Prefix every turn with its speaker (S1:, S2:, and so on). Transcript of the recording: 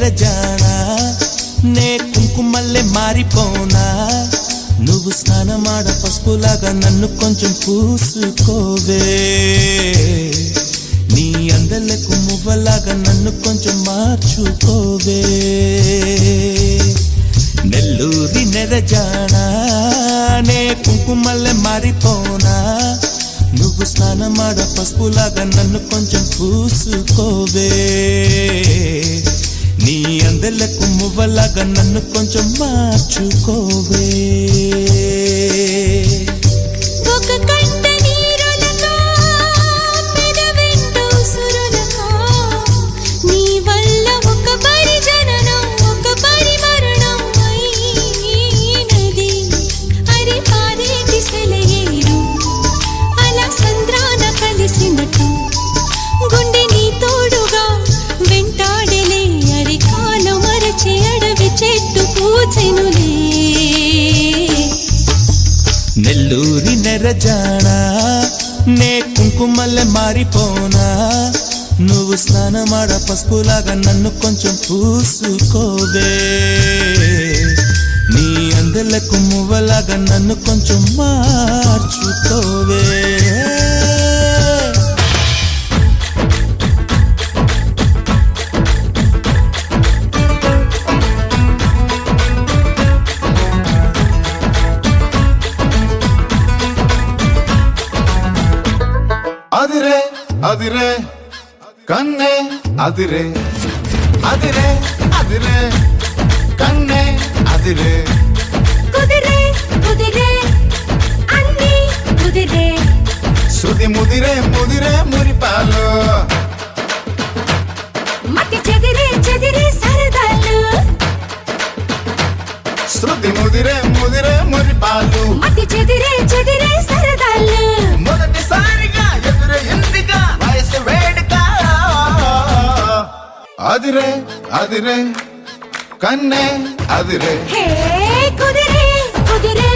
S1: నెరజానా నే కుంకుమల్లే మారిపోనా నువ్వు స్నానమాడ పసుపులాగా నన్ను కొంచెం పూసుకోవే నీ అందలకు మువ్వలాగా నన్ను కొంచెం మార్చుకోవే నెల్లూరి నెరజానా నే కుంకుమల్లే మారిపోనా నువ్వు స్నానమాడ పసుపులాగా నన్ను కొంచెం పూసుకోవే నీ అందలకు మువ్వలాగా నన్ను కొంచెం మార్చుకోవే నెల్లూరి నెరజానా నే కుంకుమల్లే మారిపోనా నువ్వు స్నానమాడ పసుపులాగా నన్ను కొంచెం పూసుకోవే నీ అందలకు మువ్వలాగా నన్ను కొంచెం మార్చుకోవే
S2: అదిరే అదిరే కన్నే అదిరే అదిరే అదిరే కన్నే అదిరే
S3: కుదిరే కుదిరే అన్ని కుదిరే
S2: శృతి ముదిరే ముదిరే మురిపాలు
S3: మతి చెదిరే చెదిరే సరదాలు
S2: శృతి ముదిరే ముదిరే మురిపాలు
S3: మతి చెదిరే చెదిరే సరదాలు
S2: మొదటిసారిగా ఎదురు ఇందిగా వయసు వేడుక అదిరే అదిరే కన్నే అదిరే
S3: హే కుదిరే కుదిరే